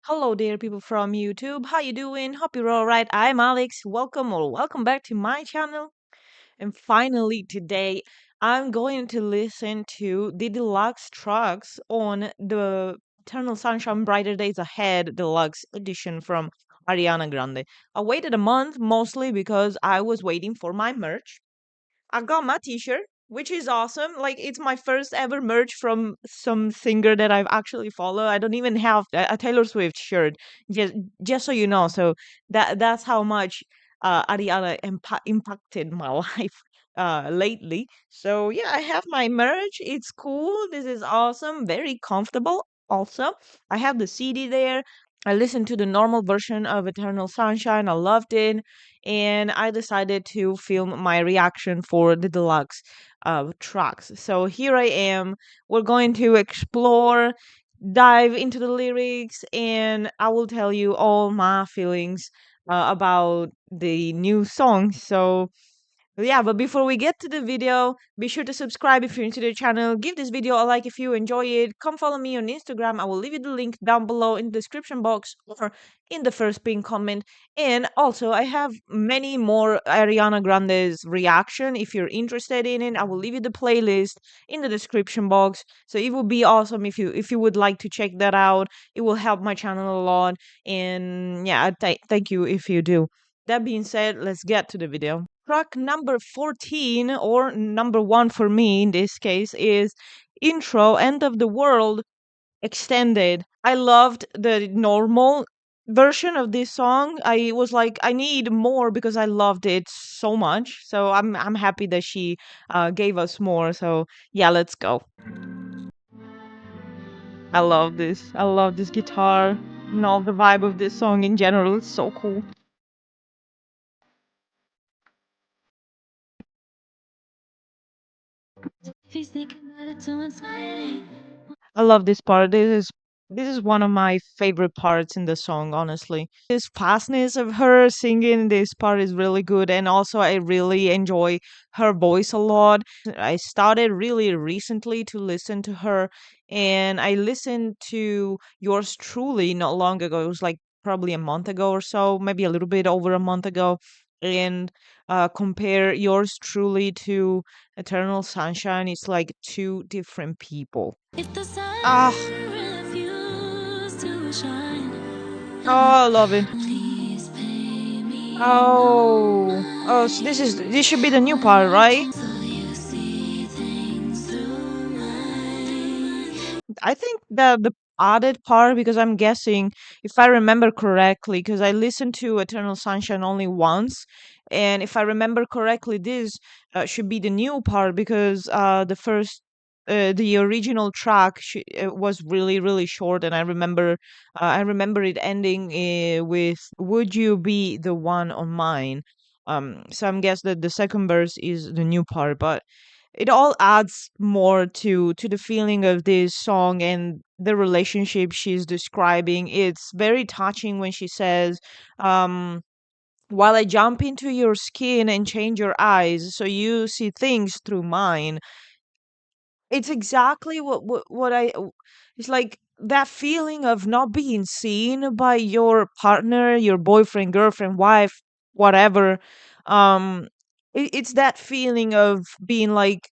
Hello there, people from YouTube. How you doing? Hope you're all right. I'm Alex. Welcome back to my channel. And finally, today I'm going to listen to the deluxe tracks on the Eternal Sunshine Brighter Days Ahead deluxe edition from Ariana Grande. I waited a month mostly because I was waiting for my merch. I got my t-shirt, which is awesome. Like it's my first ever merch from some singer that I've actually follow. I don't even have a Taylor Swift shirt. Just just so you know. So that's how much Ariana impacted my life lately. So yeah, I have my merch. It's cool. This is awesome. Very comfortable. Also, I have the CD there. I listened to the normal version of Eternal Sunshine. I loved it, and I decided to film my reaction for the deluxe tracks. So here I am. We're going to explore, dive into the lyrics, and I will tell you all my feelings about the new song. So yeah, but before we get to the video, be sure to subscribe if you're into the channel. Give this video a like if you enjoy it. Come follow me on Instagram. I will leave you the link down below in the description box or in the first pinned comment. And also, I have many more Ariana Grande's reaction. If you're interested in it, I will leave you the playlist in the description box. So it would be awesome if you would like to check that out. It will help my channel a lot. And yeah, thank you if you do. That being said, let's get to the video. Track number 14, or number one for me in this case, is Intro End of the World Extended. I loved the normal version of this song. I was like, I need more because I loved it so much. So I'm happy that she gave us more. So yeah, let's go. I love this. I love this guitar and all the vibe of this song in general. It's so cool. I love this part. This is one of my favorite parts in the song, honestly. This fastness of her singing this part is really good, and also I really enjoy her voice a lot. I started really recently to listen to her, and I listened to Yours Truly not long ago. It was like probably a month ago or so, maybe a little bit over a month ago, and compare Yours Truly to Eternal Sunshine. It's like two different people. Ah, oh, I love it. Oh, so this should be the new part, right? I think the added part, because I'm guessing, if I remember correctly, because I listened to Eternal Sunshine only once, and if I remember correctly, this should be the new part because the original track was really short, and I remember it ending with "Would you be the one on mine?" So I'm guess that the second verse is the new part, but it all adds more to the feeling of this song and the relationship she's describing. It's very touching when she says, um while I jump into your skin and change your eyes so you see things through mine. It's exactly it's like that feeling of not being seen by your partner, your boyfriend, girlfriend, wife, whatever. um it's that feeling of being like,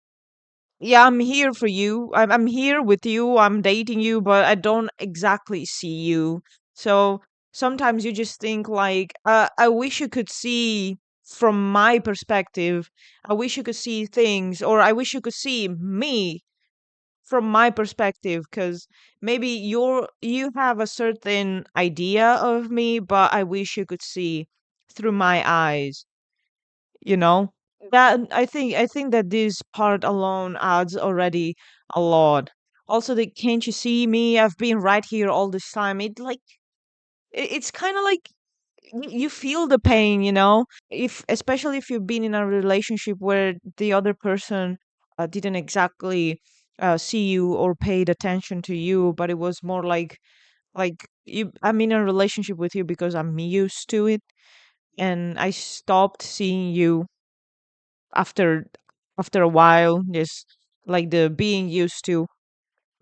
yeah, I'm here for you. I'm here with you. I'm dating you, but I don't exactly see you. So sometimes you just think like, I wish you could see from my perspective. I wish you could see things, or I wish you could see me from my perspective, because maybe you have a certain idea of me, but I wish you could see through my eyes, you know. That I think that this part alone adds already a lot. Also, the "can't you see me, I've been right here all this time," it's kind of like you feel the pain, if especially if you've been in a relationship where the other person didn't exactly see you or paid attention to you, but it was more like I'm in a relationship with you because I'm used to it, and I stopped seeing you after a while. Just like the being used to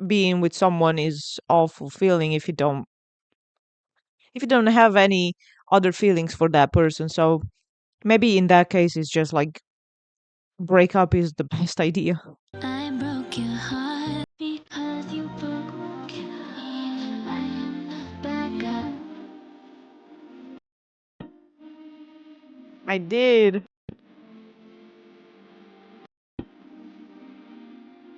being with someone is all fulfilling if you don't if you don't have any other feelings for that person. So maybe in that case, it's just like breakup is the best idea. I broke your heart because you broke me. I'm back up. I did.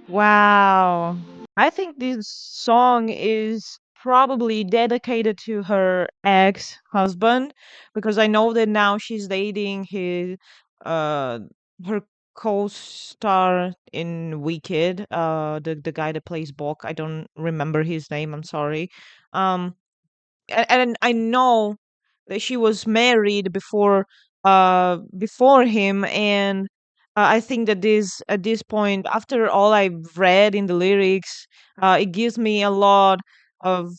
Wow. I think this song is probably dedicated to her ex-husband because I know that now she's dating his uh her co-star in Wicked, the guy that plays Bok. I don't remember his name, I'm sorry. Um and I know that she was married before him, and I think that this at this point, after all I've read in the lyrics, it gives me a lot of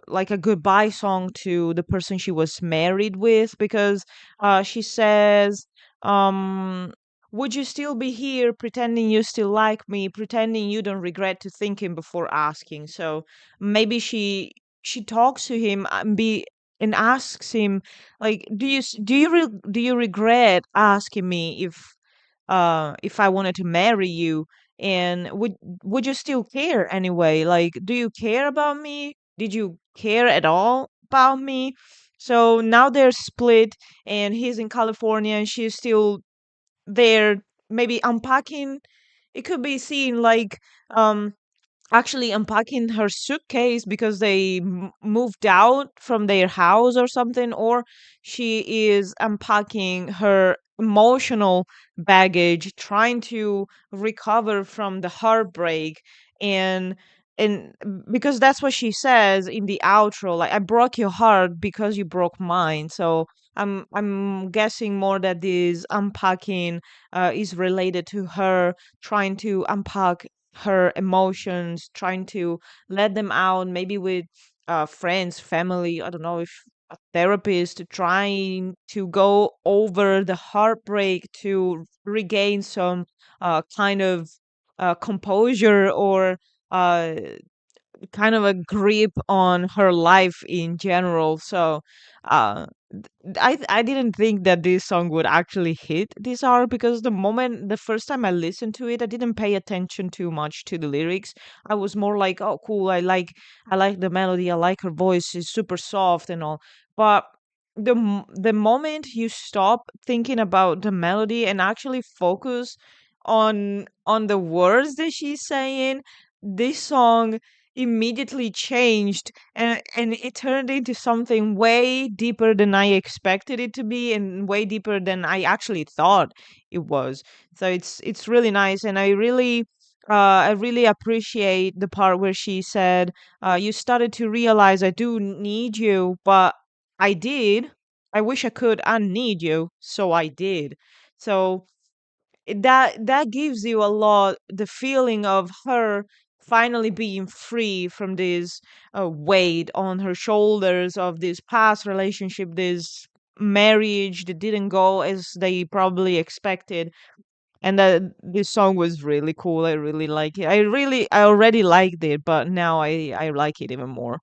like a goodbye song to the person she was married with, because she says, um would you still be here pretending you still like me, pretending you don't regret to thinking before asking? So maybe she talks to him and asks him, like, do you regret asking me if I wanted to marry you, and would you still care anyway? Like, do you care about me? Did you care at all about me? So now they're split, and he's in California and she's still there, maybe unpacking. It could be seen like um actually unpacking her suitcase because they moved out from their house or something, or she is unpacking her emotional baggage, trying to recover from the heartbreak. And because that's what she says in the outro, like, I broke your heart because you broke mine. So I'm guessing more that this unpacking is related to her trying to unpack her emotions, trying to let them out, maybe with friends, family, I don't know, if a therapist, trying to go over the heartbreak to regain some kind of composure, or uh, kind of a grip on her life in general. So uh I didn't think that this song would actually hit this hard, because the first time I listened to it, I didn't pay attention too much to the lyrics. I was more like, oh cool, I like the melody, I like her voice, it's super soft and all. But the moment you stop thinking about the melody and actually focus on the words that she's saying, this song immediately changed, and it turned into something way deeper than I expected it to be, and way deeper than I actually thought it was. So it's really nice, and I really appreciate the part where she said, you started to realize I do need you, but I did. I wish I could unneed you, so I did. So that gives you a lot the feeling of her finally being free from this weight on her shoulders of this past relationship, this marriage that didn't go as they probably expected. And that this song was really cool. I really like it. I already liked it, but now I like it even more.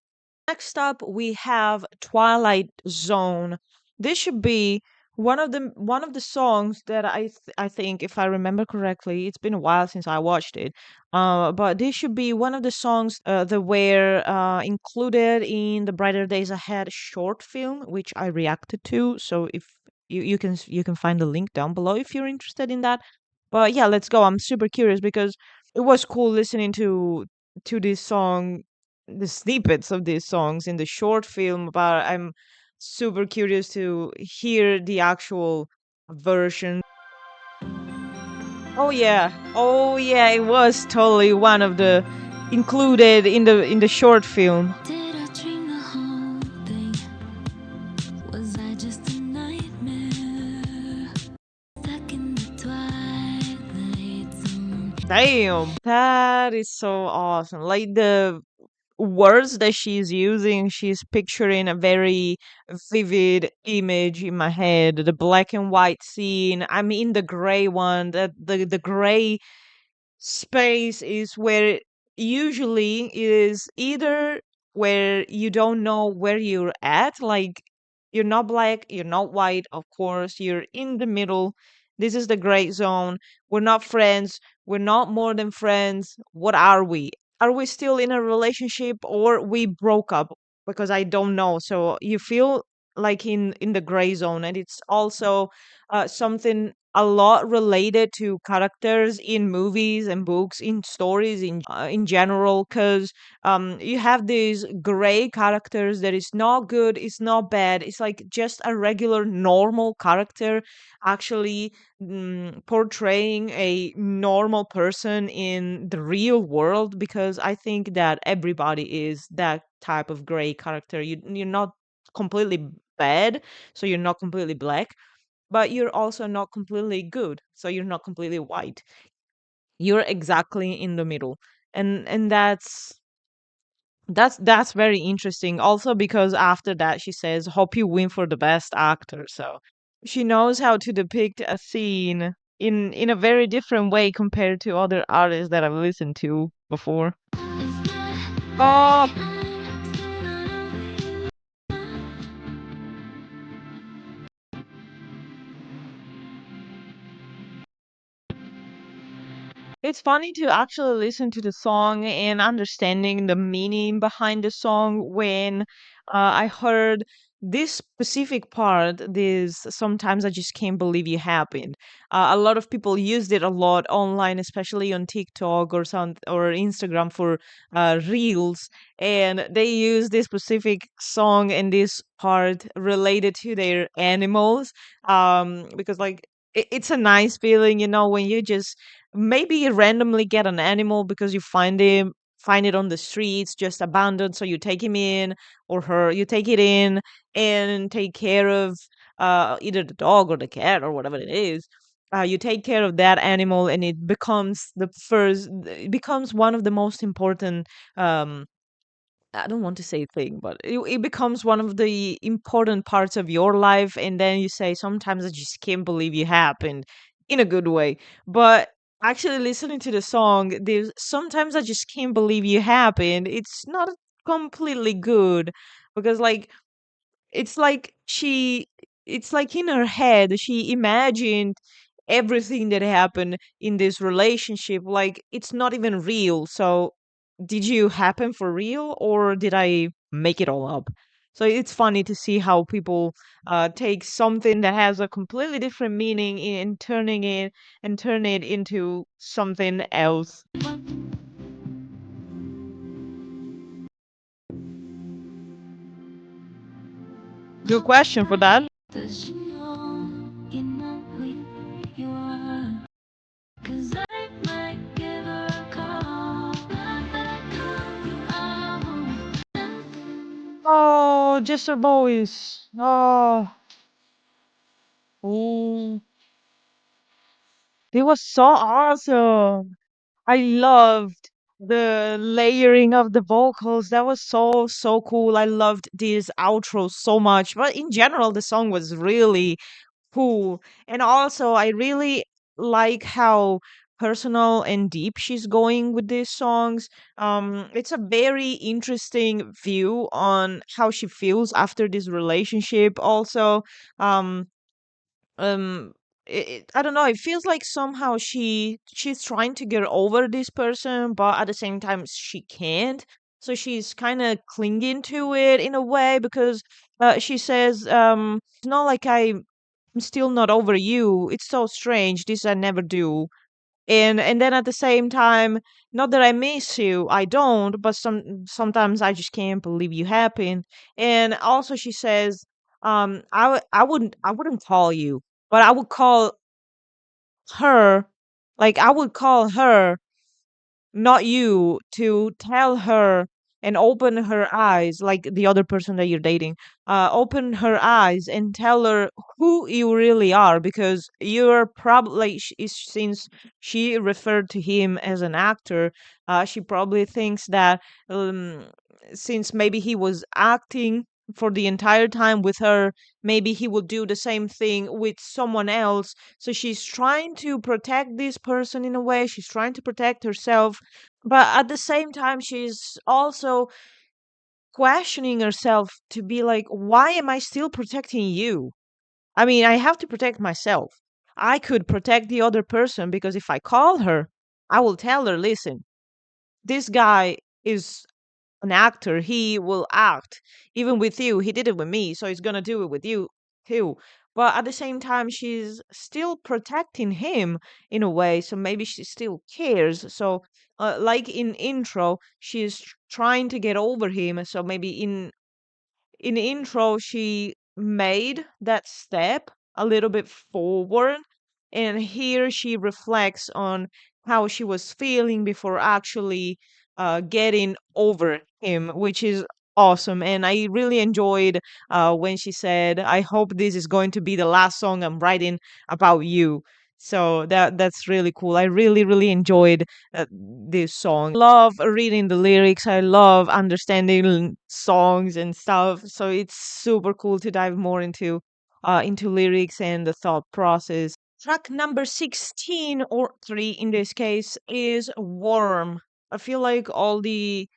Next up, we have Twilight Zone. This should be one of the songs that I think, if I remember correctly, it's been a while since I watched it. But this should be one of the songs that were included in the Brighter Days Ahead short film, which I reacted to. So if you can find the link down below if you're interested in that. But yeah, let's go. I'm super curious because it was cool listening to this song, the snippets of these songs in the short film, but I'm super curious to hear the actual version. Oh yeah. Oh yeah, it was totally one of the included in the short film. Did I dream the whole thing? Was I just a nightmare? Stuck in the twilight zone. Damn. That is so awesome. Like the words that she's using, she's picturing a very vivid image in my head. The black and white scene. I'm in the gray one. The gray space is where it usually is either where you don't know where you're at. Like, you're not black, you're not white, of course, you're in the middle. This is the gray zone. We're not friends, we're not more than friends. What are we? Are we still in a relationship or we broke up? Because I don't know. So you feel like in the gray zone, and it's also something a lot related to characters in movies and books, in stories in general, because you have these gray characters that is not good, it's not bad, it's like just a regular normal character, actually portraying a normal person in the real world, because I think that everybody is that type of gray character. You're not completely bad, so you're not completely black, but you're also not completely good, so you're not completely white. You're exactly in the middle. And that's very interesting, also because after that she says, hope you win for the best actor. So she knows how to depict a scene in a very different way compared to other artists that I've listened to before. Oh, it's funny to actually listen to the song and understanding the meaning behind the song when I heard this specific part. This sometimes I just can't believe you happened. A lot of people used it a lot online, especially on TikTok or Instagram for reels, and they use this specific song and this part related to their animals, because like it's a nice feeling, when you just maybe you randomly get an animal because you find it on the streets just abandoned, so you take him in, or her, you take it in and take care of either the dog or the cat or whatever it is. You take care of that animal, and it becomes one of the most important, um I don't want to say thing, but it becomes one of the important parts of your life. And then you say, sometimes I just can't believe you happened, in a good way. But actually, listening to the song, there's sometimes I just can't believe you happened. It's not completely good, because like it's like she it's like in her head she imagined everything that happened in this relationship, like it's not even real. So did you happen for real, or did I make it all up? So it's funny to see how people take something that has a completely different meaning and turn it into something else. Good question for that. Does she know you know who you are? 'Cause I might give her a call. I bet Oh, just a voice. Oh, it was so awesome. I loved the layering of the vocals. That was so cool. I loved this outro so much. But in general, the song was really cool. And also, I really like how personal and deep she's going with these songs. It's a very interesting view on how she feels after this relationship. Also, um, um I don't know, it feels like somehow she's trying to get over this person, but at the same time she can't. So she's kind of clinging to it in a way, because she says, it's not like I'm still not over you, it's so strange, this I never do. And then at the same time, not that I miss you, I don't, but sometimes I just can't believe you happened. And also she says, I wouldn't call you, but I would call her, like I would call her, not you, to tell her and open her eyes, like the other person that you're dating, open her eyes and tell her who you really are, because you're probably, since she referred to him as an actor, she probably thinks that, since maybe he was acting for the entire time with her, maybe he will do the same thing with someone else. So she's trying to protect this person in a way, she's trying to protect herself, but at the same time she's also questioning herself to be like, why am I still protecting you? I mean, I have to protect myself. I could protect the other person because if I call her, I will tell her, listen, this guy is an actor. He will act even with you. He did it with me, so he's gonna do it with you too. But at the same time, she's still protecting him in a way, so maybe she still cares. So, like in intro, she's trying to get over him. So maybe in the intro she made that step a little bit forward, and here she reflects on how she was feeling before actually getting over him, which is awesome. And I really enjoyed when she said, I hope this is going to be the last song I'm writing about you. So that's really cool. I really enjoyed this song. Love reading the lyrics. I love understanding songs and stuff. So it's super cool to dive more into lyrics and the thought process. Track number 16 or 3 in this case is Warm. I feel like all the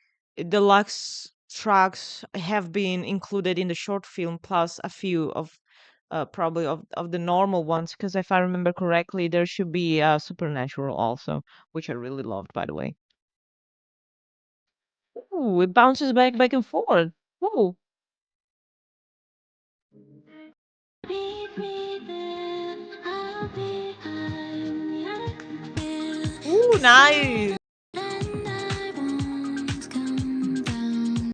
deluxe tracks have been included in the short film plus a few of probably of the normal ones, because if I remember correctly, there should be Supernatural also, which I really loved, by the way. Ooh, it bounces back and forth. Ooh, ooh, nice.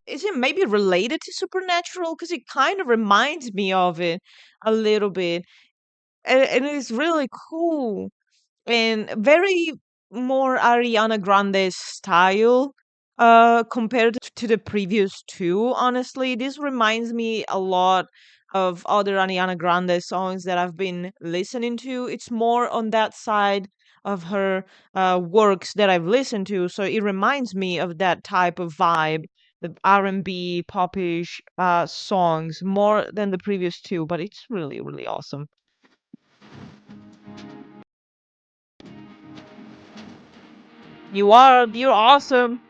Is it maybe related to Supernatural? Because it kind of reminds me of it a little bit, and it's really cool and very more Ariana Grande style compared to the previous two. Honestly, this reminds me a lot of other Ariana Grande songs that I've been listening to. It's more on that side of her works that I've listened to, so it reminds me of that type of vibe, the R&B popish songs more than the previous two, but it's really awesome. You're awesome.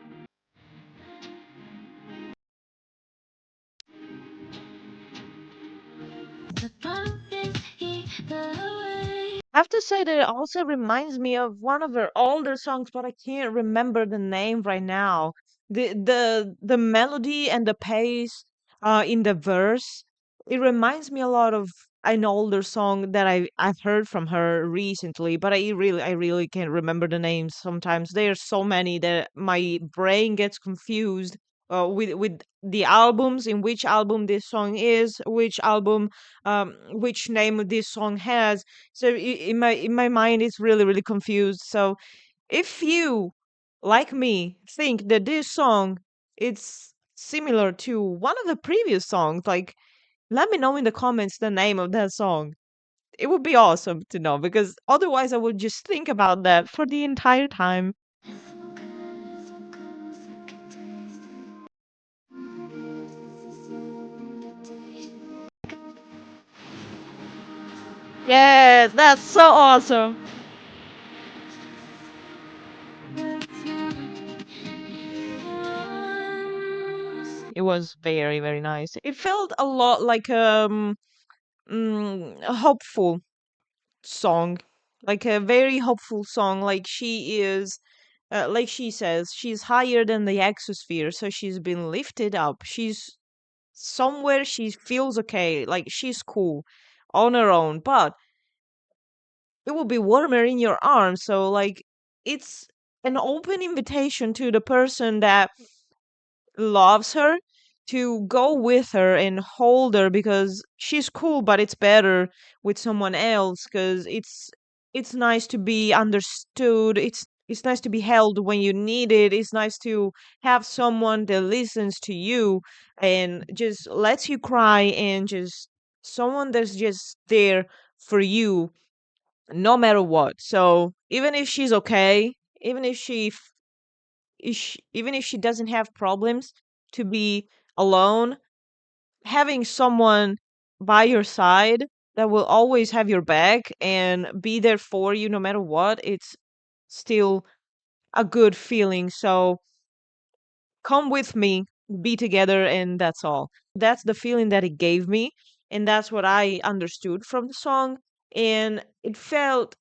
I have to say that it also reminds me of one of her older songs, but I can't remember the name right now. The melody and the pace in the verse, it reminds me a lot of an older song that I've heard from her recently, but I really can't remember the names sometimes. There's so many that my brain gets confused with the albums, in which album this song is, which album which name this song has. So in my mind it's really confused. So if you, like me, think that this song it's similar to one of the previous songs, like, let me know in the comments the name of that song. It would be awesome to know, because otherwise I would just think about that for the entire time. Yes, that's so awesome. It was very nice. It felt a lot like a hopeful song, like a very hopeful song. Like she is, like she says, she's higher than the exosphere, so she's been lifted up. She's somewhere she feels okay, like she's cool on her own, but it will be warmer in your arms. So like it's an open invitation to the person that loves her to go with her and hold her, because she's cool, but it's better with someone else, because it's nice to be understood. It's nice to be held when you need it. It's nice to have someone that listens to you and just lets you cry, and just someone that's just there for you no matter what. So even if she's okay, even if even if she doesn't have problems to be alone, having someone by your side that will always have your back and be there for you no matter what, it's still a good feeling. So come with me. be together and that's all. That's the feeling that it gave me, and that's what I understood from the song. And it felt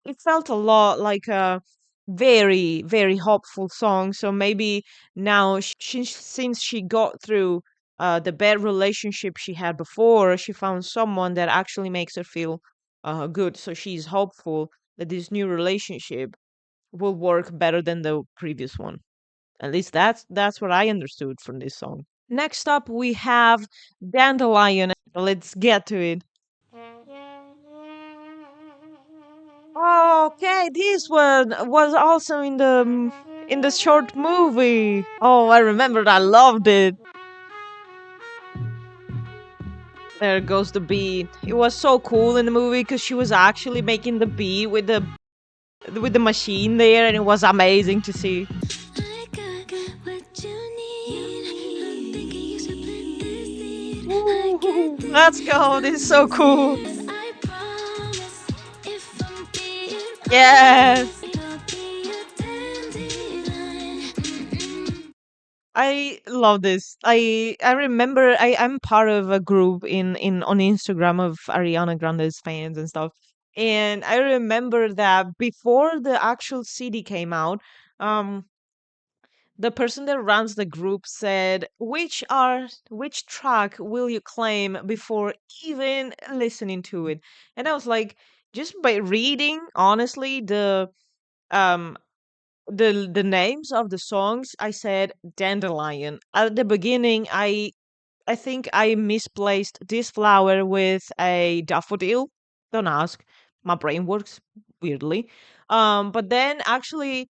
a lot like a very, very hopeful song. So maybe now since she got through the bad relationship she had before, she found someone that actually makes her feel good. So she's hopeful that this new relationship will work better than the previous one. At least that's what I understood from this song. Next up, we have Dandelion. Let's get to it. Okay, this one was also in the short movie. Oh, I remembered. I loved it. There goes the beat. It was so cool in the movie because she was actually making the beat with the machine there, and it was amazing to see. I got what you need. I'm thinking you should plant this seed. I Woo, get let's this go! This is so from cool. disease. I promise if I'm being Yes. honest, you'll be a dandelion. Mm-mm. I love this. I remember I'm part of a group in on Instagram of Ariana Grande's fans and stuff. And I remember that before the actual CD came out, um the person that runs the group said, which track will you claim before even listening to it?" And I was like, just by reading, honestly, um the names of the songs, I said dandelion at the beginning. I think I misplaced this flower with a daffodil. Don't ask, my brain works weirdly. But then actually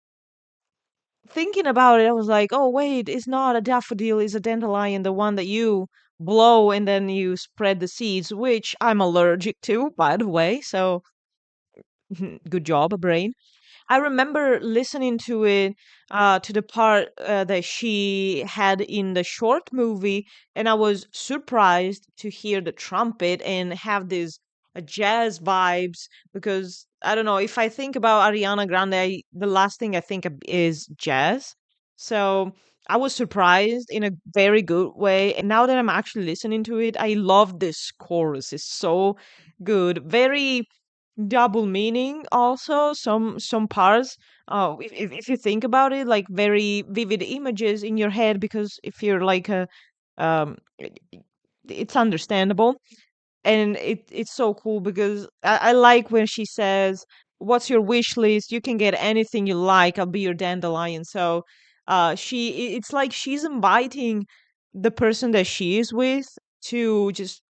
thinking about it, I was like, oh wait, it's not a daffodil, it's a dandelion, the one that you blow and then you spread the seeds, which I'm allergic to, by the way. So good job, brain. I remember listening to it, to the part that she had in the short movie, and I was surprised to hear the trumpet and have these jazz vibes. Because I don't know, if I think about Ariana Grande, the last thing I think of is jazz. So I was surprised in a very good way. And now that I'm actually listening to it, I love this chorus. It's so good. Very double meaning also, some parts, if you think about it, like very vivid images in your head, because if you're like a it's understandable. And it's so cool because I like when she says, what's your wish list? You can get anything you like, I'll be your dandelion. So it's like she's inviting the person that she is with to just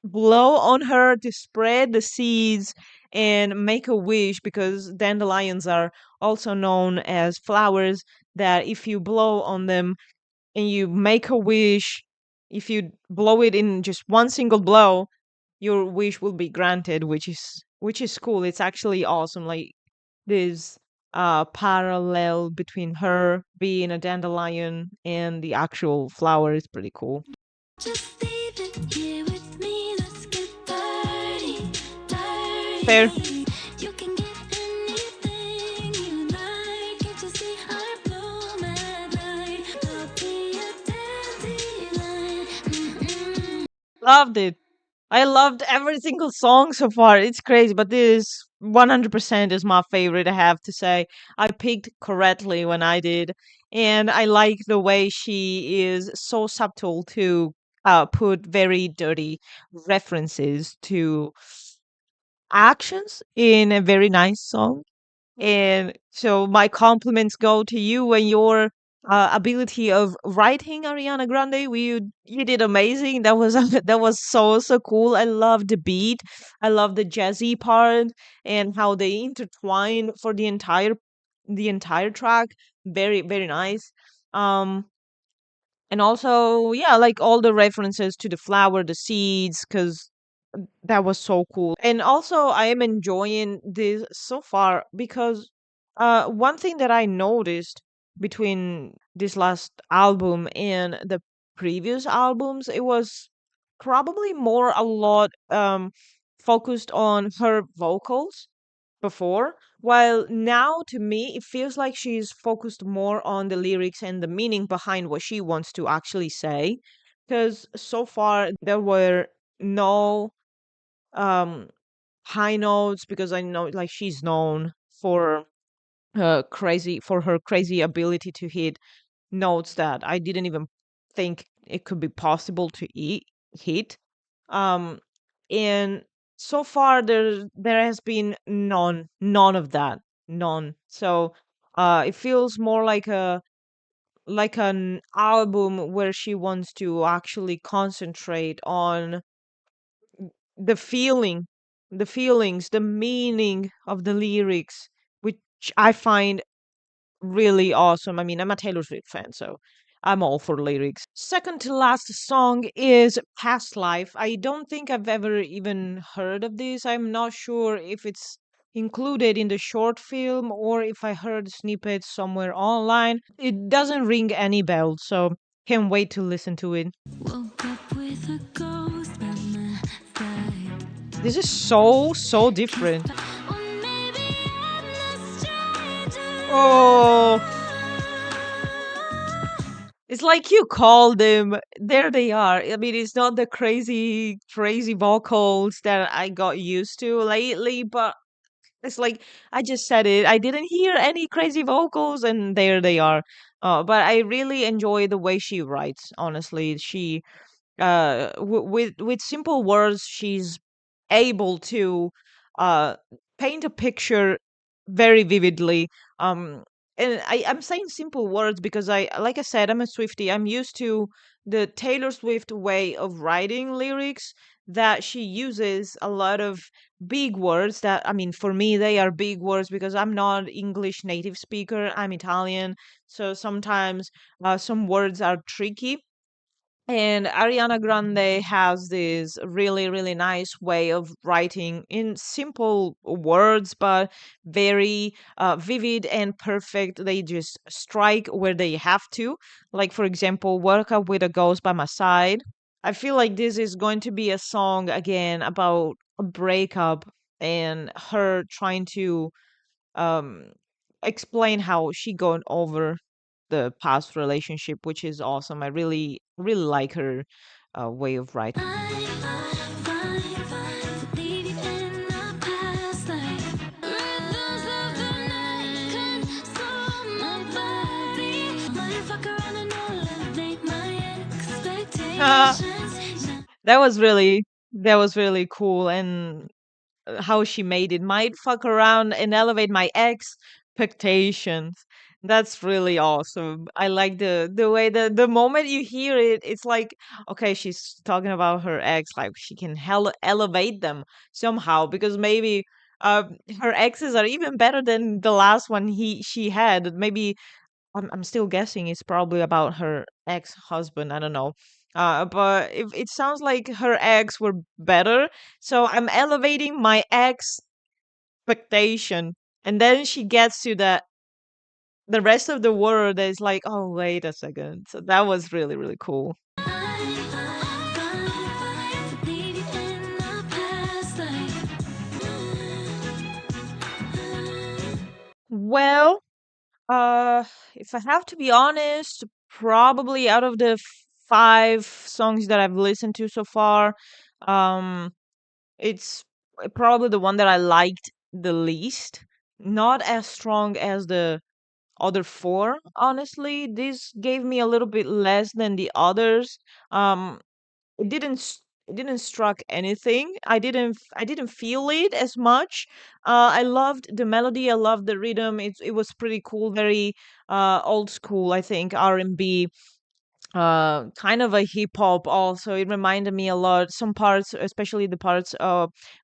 blow on her, to spread the seeds and make a wish, because dandelions are also known as flowers that if you blow on them and you make a wish, if you blow it in just one single blow, your wish will be granted, which is cool. It's actually awesome. Like this parallel between her being a dandelion and the actual flower is pretty cool. Just leave it here with me. Let's get dirty, Fair. dirty. You can get anything you like. Can't you see our bloom at night? I'll be a dandelion. Mm-mm. Loved it. I loved every single song so far. It's crazy, but this 100% is my favorite, I have to say. I picked correctly when I did. And I like the way she is so subtle to put very dirty references to actions in a very nice song. And so my compliments go to you and your ability of writing, Ariana Grande. You did amazing. That was that was so cool. I love the beat. I love the jazzy part and how they intertwine for the entire track. Very, very nice. Um and also, yeah, like all the references to the flower, the seeds, because that was so cool. And also, I am enjoying this so far because one thing that I noticed between this last album and the previous albums, it was probably more a lot focused on her vocals. before. While now, to me, it feels like she's focused more on the lyrics and the meaning behind what she wants to actually say. Because so far, there were no um, high notes, because I know like she's known for her crazy ability to hit notes that I didn't even think it could be possible to hit. Um, and so far there has been none of that, none. So it feels more like an album where she wants to actually concentrate on the feeling, the feelings, the meaning of the lyrics, which I find really awesome. I mean, I'm a Taylor Swift fan, so I'm all for lyrics. Second to last song is Past Life. I don't think I've ever even heard of this. I'm not sure if it's included in the short film or if I heard snippets somewhere online. It doesn't ring any bells, so can't wait to listen to it. Woke up with a ghost by my side. This is so Kissed different. by, or maybe I'm the stranger. Oh, it's like you call them, there they are. I mean, it's not the crazy vocals that I got used to lately, but it's like I just said it. I didn't hear any crazy vocals, and there they are. But I really enjoy the way she writes. Honestly, she with simple words, she's able to uh paint a picture very vividly. um and I'm saying simple words because I, like I said, I'm a Swiftie. I'm used to the Taylor Swift way of writing lyrics, that she uses a lot of big words that, I mean, for me they are big words because I'm not English native speaker, I'm Italian. So sometimes some words are tricky, and Ariana Grande has this really nice way of writing in simple words, but very vivid and perfect. They just strike where they have to. Like, for example, Work Up with a Ghost by My Side. I feel like this is going to be a song again about a breakup and her trying to um, explain how she got over the past relationship, which is awesome. I really like her way of writing. That was really cool, and how she made it. Might fuck around and elevate my expectations. That's really awesome. I like the way the moment you hear it, it's like, okay, she's talking about her ex, like she can elevate them somehow, because maybe her exes are even better than the last one she had. Maybe I'm still guessing it's probably about her ex-husband. I don't know. But if it sounds like her ex were better, so I'm elevating my expectation. And then she gets to the rest of the word is like, oh, wait a second. So that was really cool. Well, Uh, if I have to be honest, probably out of the five songs that I've listened to so far, um, it's probably the one that I liked the least. Not as strong as the other four, honestly. This gave me a little bit less than the others. Um, it didn't struck anything. I didn't feel it as much. I loved the melody, I loved the rhythm. It was pretty cool, very old school, I think, R&B, kind of a hip hop also. It reminded me a lot, some parts, especially the parts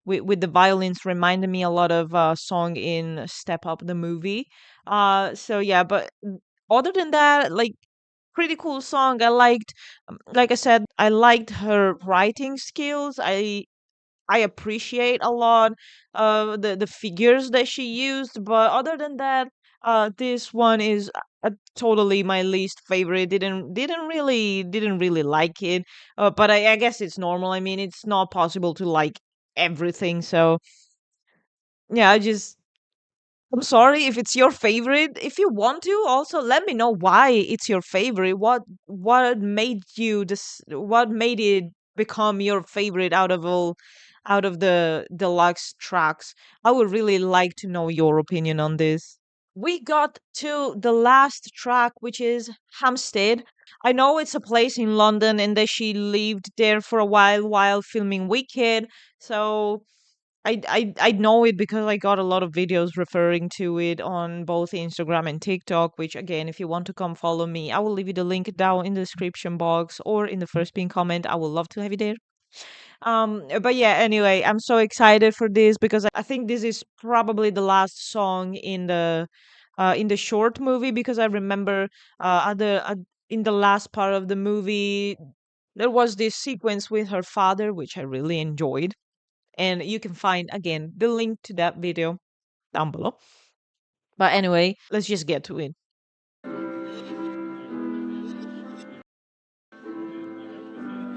with the violins, reminded me a lot of song in Step Up the movie. So yeah, but other than that, like, pretty cool song. I liked, like I said, I liked her writing skills. I appreciate a lot the figures that she used, but other than that, this one is totally my least favorite. Didn't really like it. But I guess it's normal. I mean, it's not possible to like everything. So yeah, I just I'm sorry if it's your favorite. If you want to, also let me know why it's your favorite. What made you this? What made it become your favorite out of the deluxe tracks? I would really like to know your opinion on this. We got to the last track, which is Hampstead. I know it's a place in London and that she lived there for a while filming Wicked. So I know it because I got a lot of videos referring to it on both Instagram and TikTok, which again, if you want to come follow me, I will leave you the link down in the description box or in the first pinned comment. I would love to have you there. But yeah, anyway, I'm so excited for this because I think this is probably the last song in the short movie because I remember in the last part of the movie there was this sequence with her father which I really enjoyed, and you can find again the link to that video down below. But anyway, let's just get to it.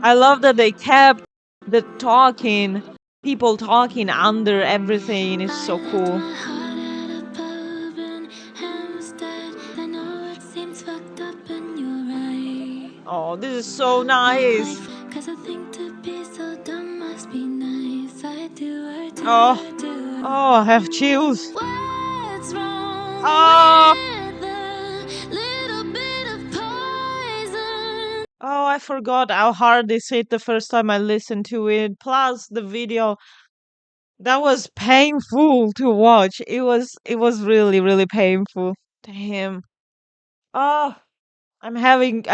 I love that they kept the talking, people talking under everything is I so left cool. my heart at a pub in Hampstead. I know it seems fucked up, and you're right. Oh, this is so Think nice. like, cause I think to be so dumb must be nice. I do, I do, Oh, I do. oh, I have chills. What's wrong Oh, with a little bit of poison? oh, I forgot how hard this hit the first time I listened to it. Plus the video that was painful to watch. It was really really painful. Damn. Oh, I'm having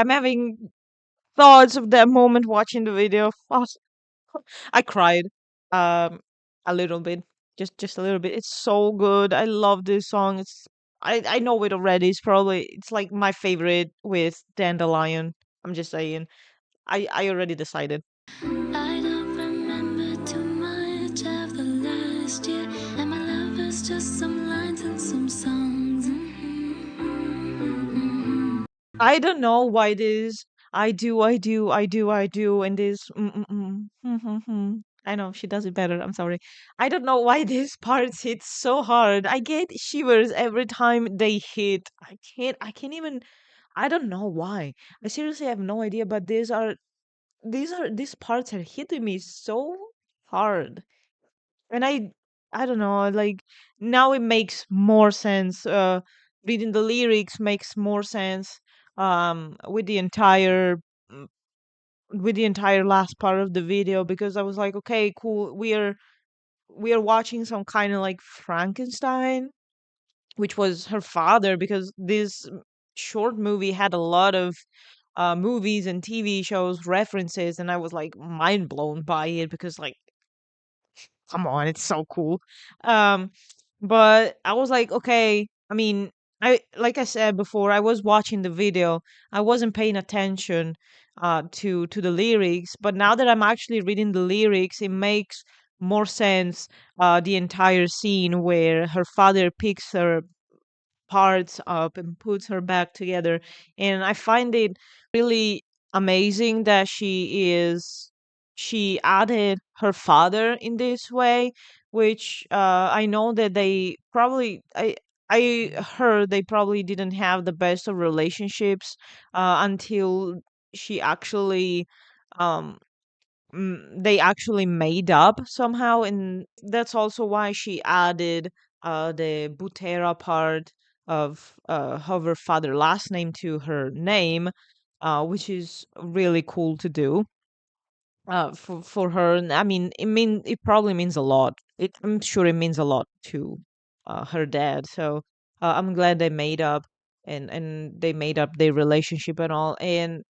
thoughts of that moment watching the video. Oh, I cried um a little bit. Just a little bit. It's so good. I love this song. I know it already. It's like my favorite with Dandelion. I'm just saying. I already decided. I don't remember too much of the last year, and my love is just some lines and some songs. I don't know why this I do, and this I know she does it better. I'm sorry. I don't know why this part hits so hard. I get shivers every time they hit. I can't even I don't know why. I seriously have no idea, but these parts are hitting me so hard. And I don't know, like now it makes more sense. Reading the lyrics makes more sense with mm, the entire last part of the video because I was like, okay, cool. We are watching some kind of like Frankenstein, which was her father because this short movie had a lot of movies and TV shows references, and I was like mind blown by it because like come on, it's so cool. Um, but I was like, okay, I mean, I like I said before, I was watching the video. I wasn't paying attention to the lyrics, but now that I'm actually reading the lyrics, it makes more sense the entire scene where her father picks her parts up and puts her back together. And I find it really amazing that she added her father in this way, which I know that they probably I heard they probably didn't have the best of relationships until she actually um they actually made up somehow, and that's also why she added the Butera part of her father last name to her name, which is really cool to do for her. And I mean, it probably means a lot. I'm sure it means a lot to her dad. So I'm glad they made up and they made up their relationship and all. And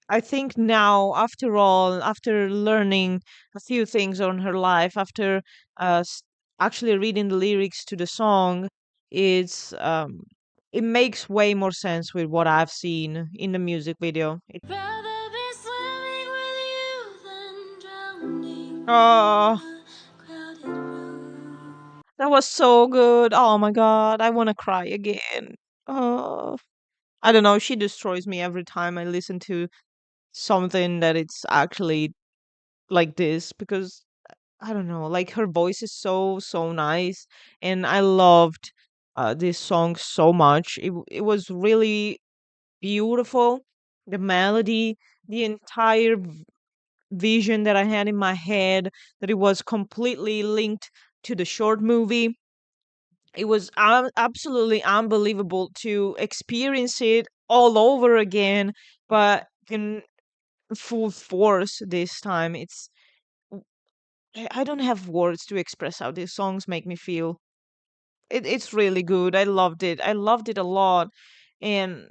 I think now, after all, after learning a few things on her life, after uh, s- actually reading the lyrics to the song, it's it makes way more sense with what I've seen in the music video. Rather be swimming with you than drowning in Oh, a crowded room. that was so good. Oh my God, I want to cry again. Oh, I don't know. She destroys me every time I listen to something that it's actually like this because I don't know, like her voice is so nice, and I loved this song so much. It was really beautiful. The melody, the entire vision that I had in my head, that it was completely linked to the short movie. It was absolutely unbelievable to experience it all over again, but in full force this time. I don't have words to express how these songs make me feel. It's really good. I loved it. I loved it a lot. And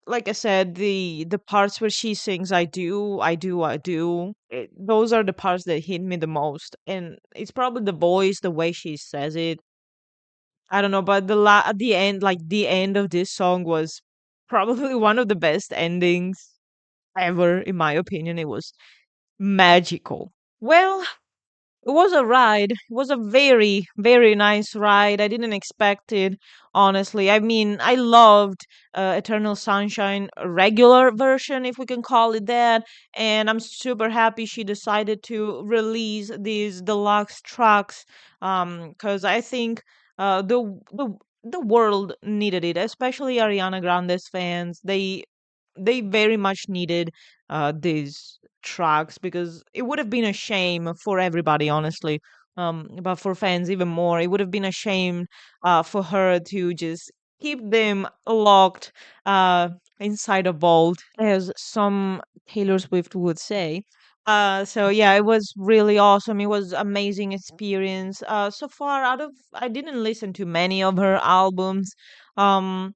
like I said, the parts where she sings "I do, I do, I do," those are the parts that hit me the most. And it's probably the voice, the way she says it. I don't know, but at the end, like the end of this song was probably one of the best endings ever, in my opinion. It was magical. Well, it was a ride. It was a very, very nice ride. I didn't expect it, honestly. I mean, I loved Eternal Sunshine regular version, if we can call it that. And I'm super happy she decided to release these deluxe tracks, because I think the world needed it, especially Ariana Grande's fans. They very much needed these tracks, because it would have been a shame for everybody, honestly, but for fans even more. It would have been a shame for her to just keep them locked uh, inside a vault, as some Taylor Swift would say. So yeah, it was really awesome. It was amazing experience. So far, out of I didn't listen to many of her albums. Um,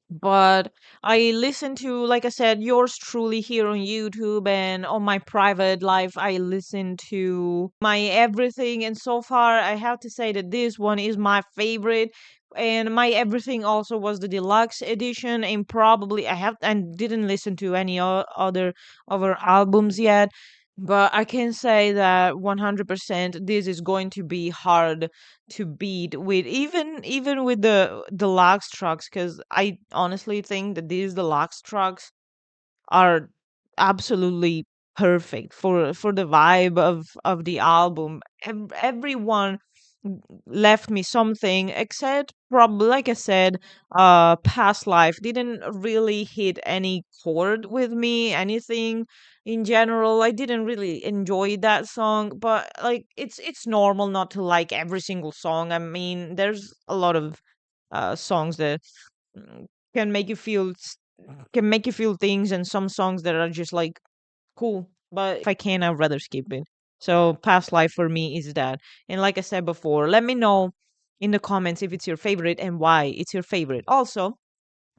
but I listen to, like I said, yours truly here on YouTube, and on my private life, I listen to my everything. And so far, I have to say that this one is my favorite. And my everything also was the deluxe edition, and probably I didn't listen to any other of her albums yet. But I can say that 100% this is going to be hard to beat, with even with the deluxe trucks, because I honestly think that these deluxe trucks are absolutely perfect for the vibe of the album. Everyone left me something, except probably, like I said, Past Life didn't really hit any chord with me, anything in general. I didn't really enjoy that song, but like it's normal not to like every single song. I mean, there's a lot of songs that mm, can make you feel can make you feel things, and some songs that are just like cool. But if I can, I'd rather skip it. So Past Life for me is that. And like I said before, let me know in the comments if it's your favorite and why it's your favorite. Also,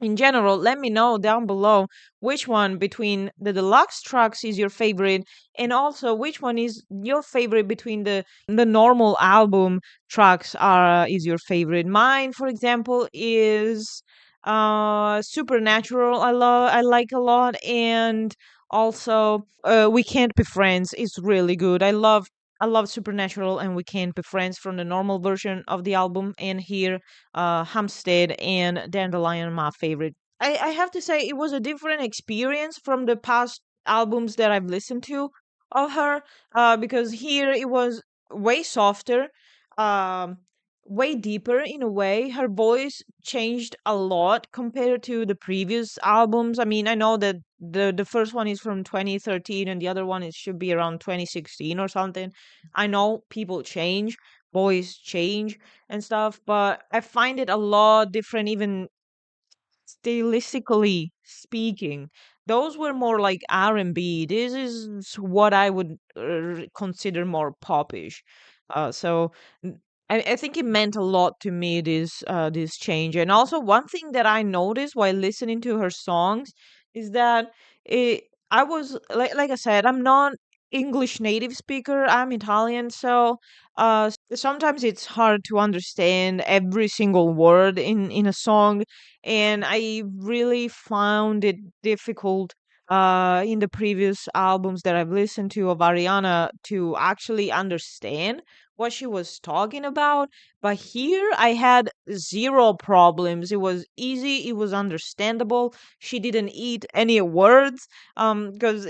in general, let me know down below which one between the deluxe tracks is your favorite, and also which one is your favorite between the normal album tracks are is your favorite. Mine, for example, is Supernatural. I like a lot, and also We Can't Be Friends is really good. I love Supernatural and We Can't Be Friends from the normal version of the album, and here Hampstead and Dandelion, my favorite. I have to say it was a different experience from the past albums that I've listened to of her, because here it was way softer, um, way deeper in a way. Her voice changed a lot compared to the previous albums. I mean, I know that the first one is from 2013 and the other one, it should be around 2016 or something. I know people change, voice change and stuff, but I find it a lot different, even stylistically speaking. Those were more like R&B. This is what I would consider more popish. So I think it meant a lot to me, this change. And also one thing that I noticed while listening to her songs is that I was like I said, I'm not English native speaker. I'm Italian, so sometimes it's hard to understand every single word in a song, and I really found it difficult in the previous albums that I've listened to of Ariana to actually understand what she was talking about. But here I had zero problems. It was easy, it was understandable. She didn't eat any words. Because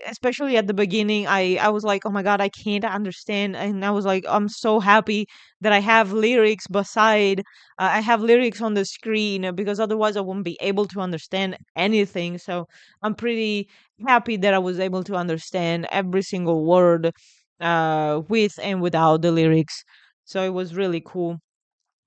especially at the beginning, I was like, oh my god, I can't understand. And I was like, I'm so happy that I have lyrics beside I have lyrics on the screen, because otherwise I wouldn't be able to understand anything. So I'm pretty happy that I was able to understand every single word with and without the lyrics. So it was really cool.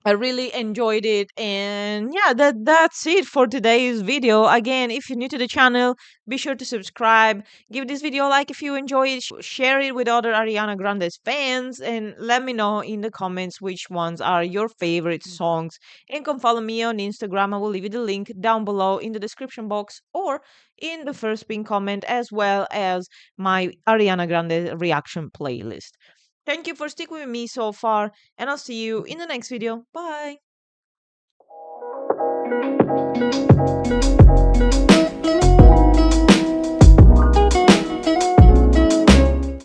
I really enjoyed it. And yeah, that's it for today's video. Again, if you're new to the channel, be sure to subscribe, give this video a like if you enjoy it, share it with other Ariana Grande's fans, and let me know in the comments which ones are your favorite songs. And come follow me on Instagram. I will leave you the link down below in the description box or in the first pinned comment, as well as my Ariana Grande reaction playlist. Thank you for sticking with me so far, and I'll see you in the next video. Bye.